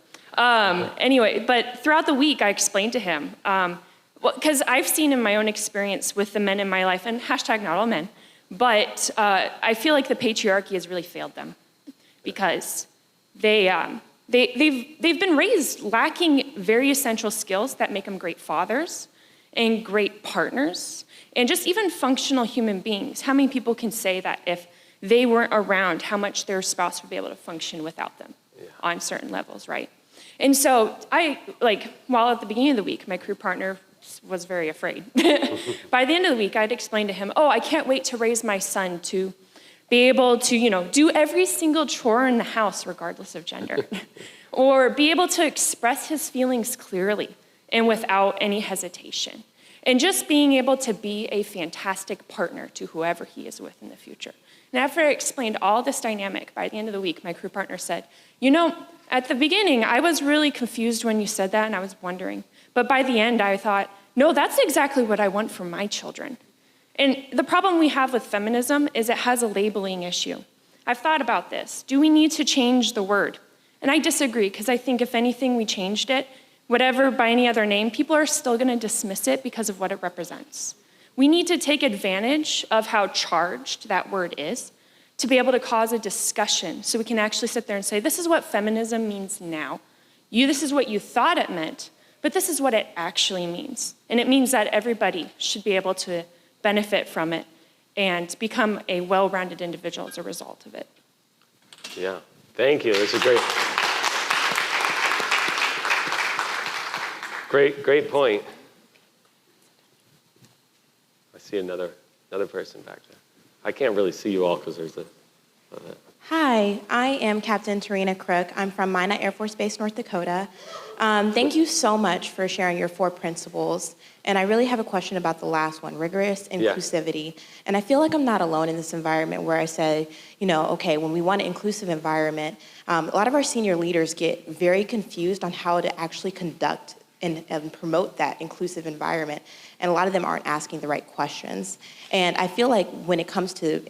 Anyway, but throughout the week, I explained to him, because I've seen in my own experience with the men in my life, and hashtag not all men, but I feel like the patriarchy has really failed them because they've been raised lacking very essential skills that make them great fathers and great partners and just even functional human beings. How many people can say that if they weren't around, how much their spouse would be able to function without them on certain levels, right? And so while at the beginning of the week, my crew partner was very afraid. By the end of the week, I'd explain to him, I can't wait to raise my son to be able to, do every single chore in the house, regardless of gender, or be able to express his feelings clearly and without any hesitation, and just being able to be a fantastic partner to whoever he is with in the future. And after I explained all this dynamic, by the end of the week, my crew partner said, at the beginning, I was really confused when you said that, and I was wondering. But by the end, I thought, no, that's exactly what I want for my children. And the problem we have with feminism is it has a labeling issue. I've thought about this. Do we need to change the word? And I disagree, because I think if anything, we changed it, whatever by any other name, people are still going to dismiss it because of what it represents. We need to take advantage of how charged that word is to be able to cause a discussion so we can actually sit there and say, this is what feminism means now. This is what you thought it meant, but this is what it actually means. And it means that everybody should be able to benefit from it and become a well-rounded individual as a result of it. Yeah, thank you. That's a great point. I see another person back there. I can't really see you all because there's a. Hi, I am Captain Tarina Crook. I'm from Minot Air Force Base, North Dakota. Thank you so much for sharing your 4 principles. And I really have a question about the last one, rigorous inclusivity. Yeah. And I feel like I'm not alone in this environment where I say, okay, when we want an inclusive environment, a lot of our senior leaders get very confused on how to actually conduct and promote that inclusive environment. And a lot of them aren't asking the right questions. And I feel like when it comes to,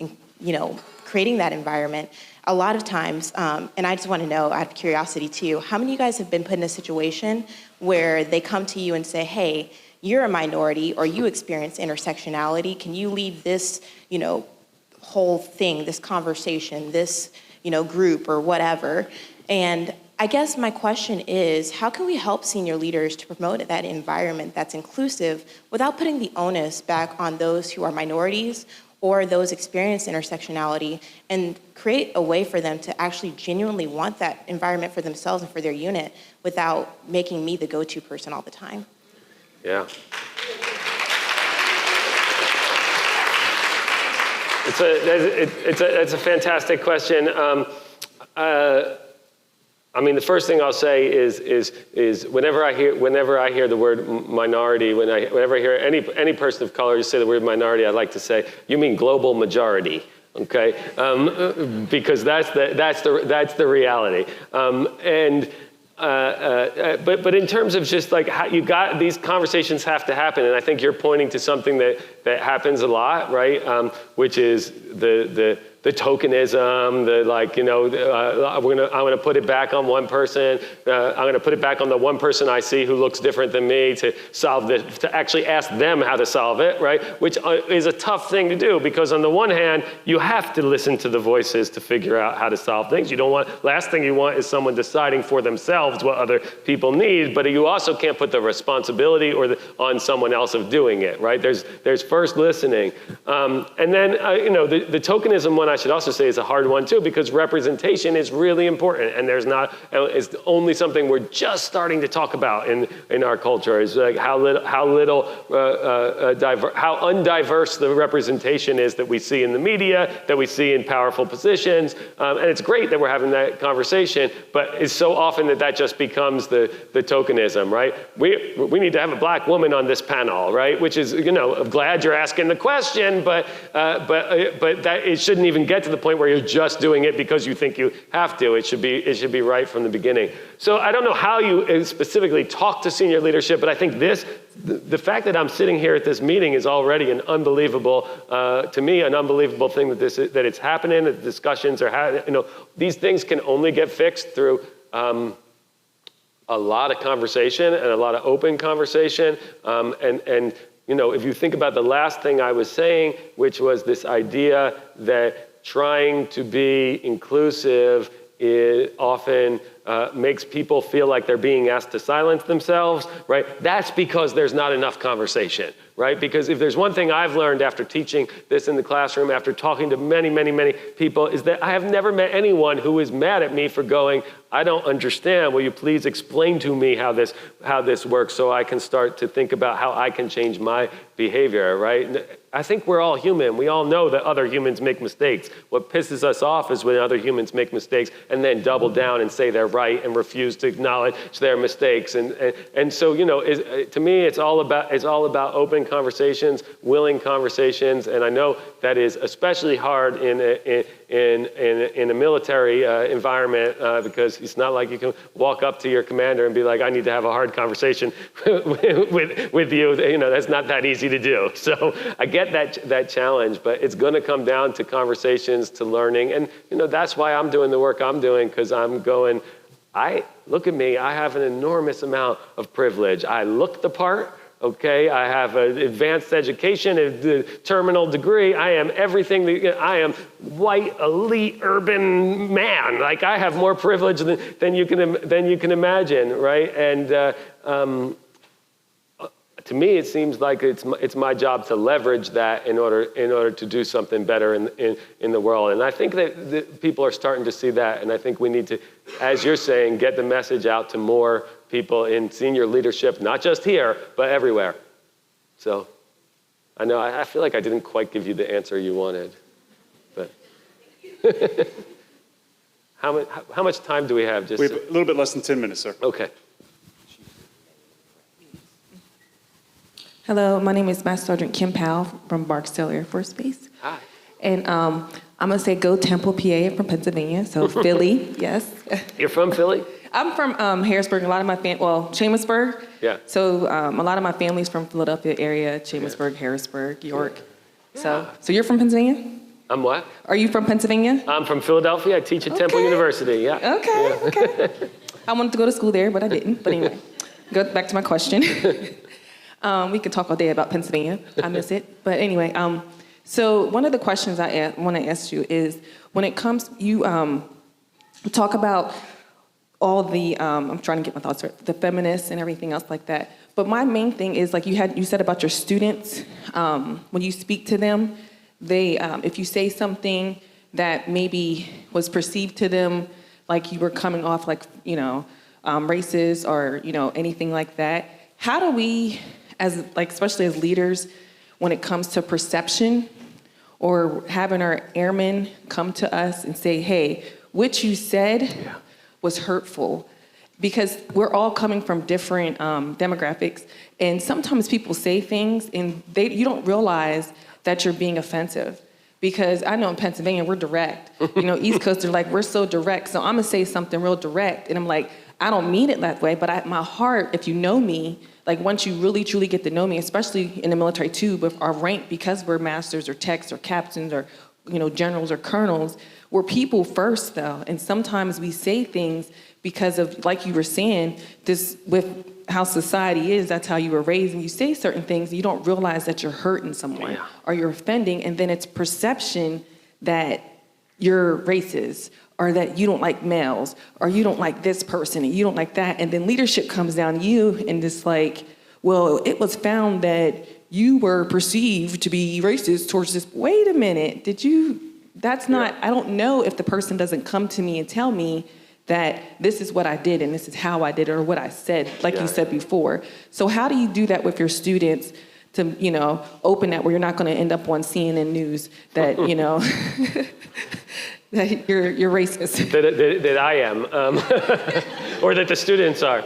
creating that environment, a lot of times, and I just want to know, out of curiosity too, how many of you guys have been put in a situation where they come to you and say, hey, you're a minority or you experience intersectionality, can you lead this, whole thing, this conversation, this, group or whatever? And I guess my question is, how can we help senior leaders to promote that environment that's inclusive without putting the onus back on those who are minorities or those experience intersectionality, and create a way for them to actually genuinely want that environment for themselves and for their unit without making me the go-to person all the time? Yeah. It's a fantastic question. The first thing I'll say is whenever I hear the word minority, whenever I hear any person of color say the word minority, I like to say, you mean global majority, okay? Because that's the reality. And But in terms of just like how these conversations have to happen, and I think you're pointing to something that happens a lot, right? Which is the tokenism, I'm gonna put it back on one person. I'm gonna put it back on the one person I see who looks different than me to solve to actually ask them how to solve it, right? Which is a tough thing to do, because on the one hand, you have to listen to the voices to figure out how to solve things. Last thing you want is someone deciding for themselves what other people need, but you also can't put the responsibility on someone else of doing it, right? There's first listening. And then, the tokenism one, I should also say, is a hard one too, because representation is really important, and it's only something we're just starting to talk about in our culture. Is like how undiverse the representation is that we see in the media, that we see in powerful positions, and it's great that we're having that conversation, but it's so often that just becomes the tokenism, right? We need to have a black woman on this panel, right? Which is, I'm glad you're asking the question, but that it shouldn't even get to the point where you're just doing it because you think you have to. It should be right from the beginning. So I don't know how you specifically talk to senior leadership, but I think the fact that I'm sitting here at this meeting is already an unbelievable, to me, an unbelievable thing that it's happening, that discussions are happening. These things can only get fixed through a lot of conversation and a lot of open conversation. And if you think about the last thing I was saying, which was this idea that trying to be inclusive often makes people feel like they're being asked to silence themselves, right? That's because there's not enough conversation, right? Because if there's one thing I've learned after teaching this in the classroom, after talking to many, many, many people, is that I have never met anyone who is mad at me for going, I don't understand. Will you please explain to me how this works so I can start to think about how I can change my behavior, right? I think we're all human. We all know that other humans make mistakes. What pisses us off is when other humans make mistakes and then double down and say they're right and refuse to acknowledge their mistakes. And so, to me, it's all about open conversations, willing conversations, and I know that is especially hard in a military environment because it's not like you can walk up to your commander and be like, I need to have a hard conversation with you. That's not that easy to do. So I get that challenge, but it's going to come down to conversations, to learning, and that's why I'm doing the work I'm doing, because I'm going, look at me, I have an enormous amount of privilege. I look the part. Okay, I have an advanced education, a terminal degree. I am everything. I am white, elite, urban man. Like I have more privilege than you can imagine, right? And to me, it seems like it's my job to leverage that in order to do something better in the world. And I think that people are starting to see that. And I think we need to, as you're saying, get the message out to more people in senior leadership, not just here, but everywhere. So I know, I feel like I didn't quite give you the answer you wanted, but how much time do we have? We have a little bit less than 10 minutes, sir. Okay. Hello, my name is Master Sergeant Kim Powell from Barksdale Air Force Base. Hi. And I'm going to say go Temple, PA from Pennsylvania, so Philly, yes. You're from Philly? I'm from Harrisburg. A lot of my Chambersburg. Yeah. So a lot of my family's from Philadelphia area, Chambersburg, Harrisburg, York. So you're from Pennsylvania? I'm what? Are you from Pennsylvania? I'm from Philadelphia. I teach at Temple University, yeah. Okay. I wanted to go to school there, but I didn't. But anyway, go back to my question. We could talk all day about Pennsylvania. I miss it. But anyway, so one of the questions I want to ask you is, when it comes, you talk about all the, I'm trying to get my thoughts right, the feminists and everything else like that. But my main thing is, like you said about your students, when you speak to them, they, if you say something that maybe was perceived to them like you were coming off like, racist or, anything like that, how do we, especially as leaders, when it comes to perception or having our airmen come to us and say, hey, what you said was hurtful, because we're all coming from different demographics, and sometimes people say things and you don't realize that you're being offensive. Because I know in Pennsylvania, we're direct. East Coast are like, we're so direct, so I'm gonna say something real direct, and I'm like, I don't mean it that way, but my heart, if you know me, like once you really truly get to know me, especially in the military too, with our rank, because we're masters or techs or captains or generals or colonels, we're people first though. And sometimes we say things because of, like you were saying, this with how society is, that's how you were raised, and you say certain things, and you don't realize that you're hurting someone or you're offending, and then it's perception that you're racist, or that you don't like males, or you don't like this person, and you don't like that, and then leadership comes down to you, and it's like, well, it was found that you were perceived to be racist towards this. Wait a minute, that's not, I don't know if the person doesn't come to me and tell me that this is what I did and this is how I did it, or what I said, like you said before. So how do you do that with your students to, open that where you're not going to end up on CNN News that, that you're racist? That I am, or that the students are.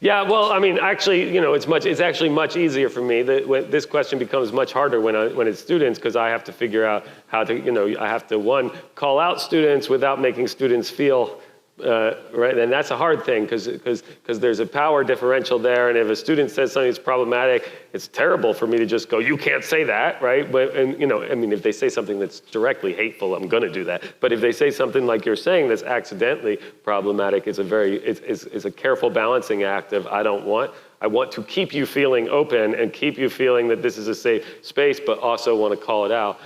Yeah, well, I mean, actually, it's actually much easier for me. This question becomes much harder when it's students, because I have to figure out how to, I have to, one, call out students without making students feel right, and that's a hard thing because there's a power differential there, and if a student says something that's problematic, it's terrible for me to just go, you can't say that, right? But if they say something that's directly hateful, I'm going to do that. But if they say something like you're saying that's accidentally problematic, it's a careful balancing act of I want to keep you feeling open and keep you feeling that this is a safe space, but also want to call it out.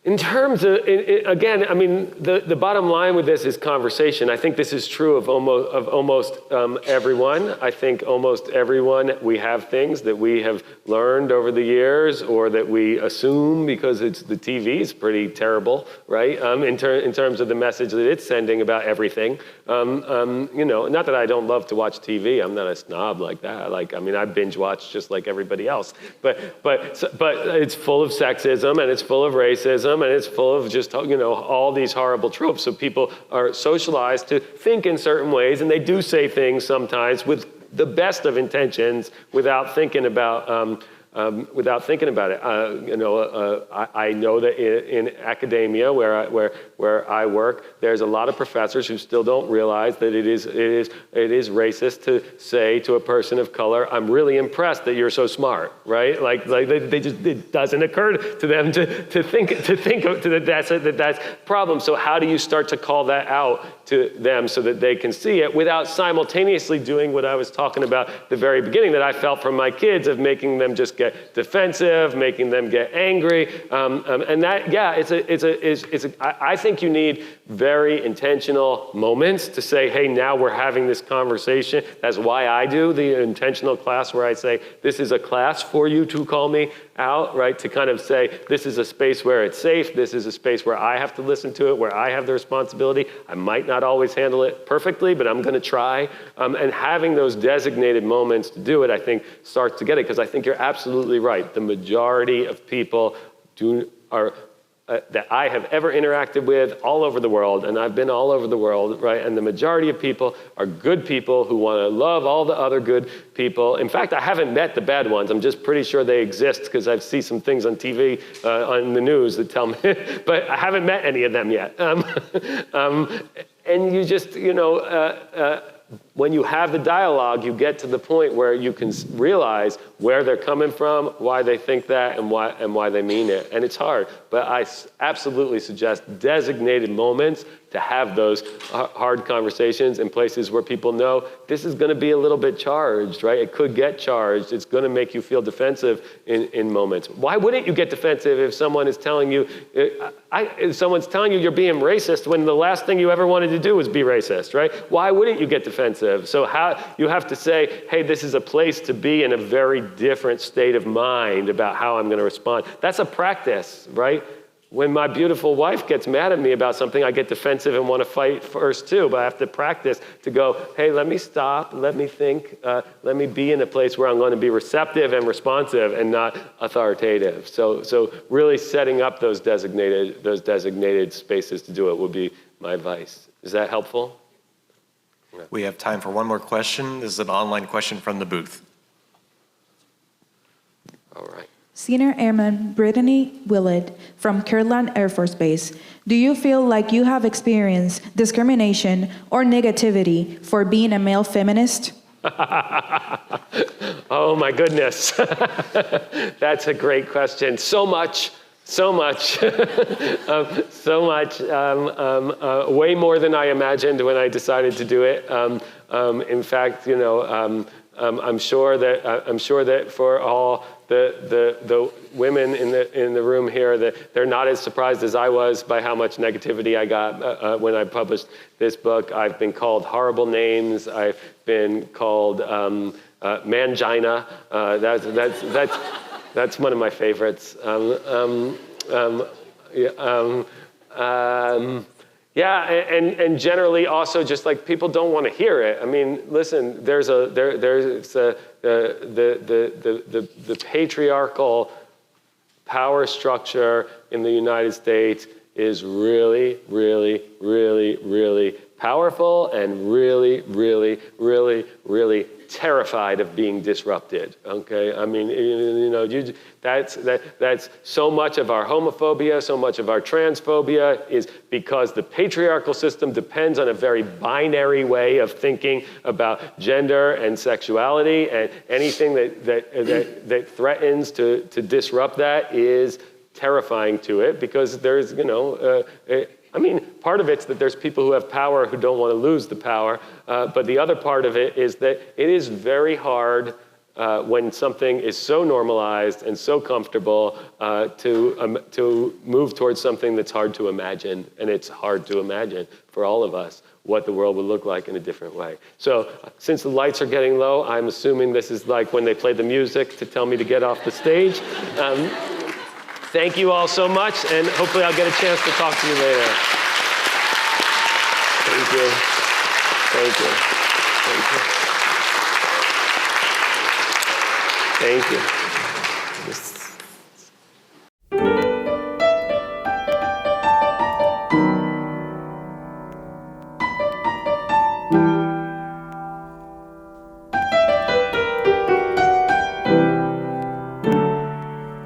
In terms of, again, the bottom line with this is conversation. I think this is true of almost everyone. I think almost everyone, we have things that we have learned over the years, or that we assume because the TV is pretty terrible, right? In terms of the message that it's sending about everything. Not that I don't love to watch TV. I'm not a snob like that. I binge watch just like everybody else. But it's full of sexism, and it's full of racism, and it's full of just, all these horrible tropes. So people are socialized to think in certain ways, and they do say things sometimes with the best of intentions without thinking about it. I know that in academia, where I work, there's a lot of professors who still don't realize that it is racist to say to a person of color, "I'm really impressed that you're so smart," right? It doesn't occur to them to think that that's a problem. So how do you start to call that out to them so that they can see it without simultaneously doing what I was talking about at the very beginning that I felt from my kids, of making them just get defensive, making them get angry, and that, I think you need very intentional moments to say, hey, now we're having this conversation. That's why I do the intentional class where I say, this is a class for you to call me out, right? To kind of say, this is a space where it's safe. This is a space where I have to listen to it, where I have the responsibility. I might not always handle it perfectly, but I'm going to try. And having those designated moments to do it, I think, starts to get it, because I think you're absolutely right. The majority of people that I have ever interacted with all over the world, and I've been all over the world, right? And the majority of people are good people who want to love all the other good people. In fact, I haven't met the bad ones. I'm just pretty sure they exist because I see some things on TV, on the news that tell me, but I haven't met any of them yet. And you just, when you have the dialogue, you get to the point where you can realize where they're coming from, why they think that, and why they mean it. And it's hard, but I absolutely suggest designated moments to have those hard conversations in places where people know this is going to be a little bit charged, right? It could get charged. It's going to make you feel defensive in moments. Why wouldn't you get defensive if someone is telling you, if someone's telling you you're being racist when the last thing you ever wanted to do was be racist, right? Why wouldn't you get defensive? So you have to say, hey, this is a place to be in a very different state of mind about how I'm going to respond. That's a practice, right? When my beautiful wife gets mad at me about something, I get defensive and want to fight first too, but I have to practice to go, hey, let me stop, let me think, let me be in a place where I'm going to be receptive and responsive and not authoritative. So really setting up those designated spaces to do it would be my advice. Is that helpful? We have time for one more question. This is an online question from the booth. All right. Senior Airman Brittany Willett from Kirtland Air Force Base. Do you feel like you have experienced discrimination or negativity for being a male feminist? Oh my goodness. That's a great question. So much, way more than I imagined when I decided to do it. In fact, I'm sure that for all the women in the room here, that they're not as surprised as I was by how much negativity I got when I published this book. I've been called horrible names. I've been called mangina. That's one of my favorites. Yeah, and generally also just like people don't want to hear it. I mean, listen, there's the patriarchal power structure in the United States is really, really, really, really powerful and really, really, really, really terrified of being disrupted. Okay, I mean, that's so much of our homophobia, so much of our transphobia is because the patriarchal system depends on a very binary way of thinking about gender and sexuality, and anything that threatens to disrupt that is terrifying to it, because there's, part of it's that there's people who have power who don't want to lose the power, but the other part of it is that it is very hard when something is so normalized and so comfortable to move towards something that's hard to imagine, and it's hard to imagine for all of us what the world would look like in a different way. So since the lights are getting low, I'm assuming this is like when they play the music to tell me to get off the stage. Thank you all so much, and hopefully I'll get a chance to talk to you later. Thank you. Thank you. Thank you. Thank you.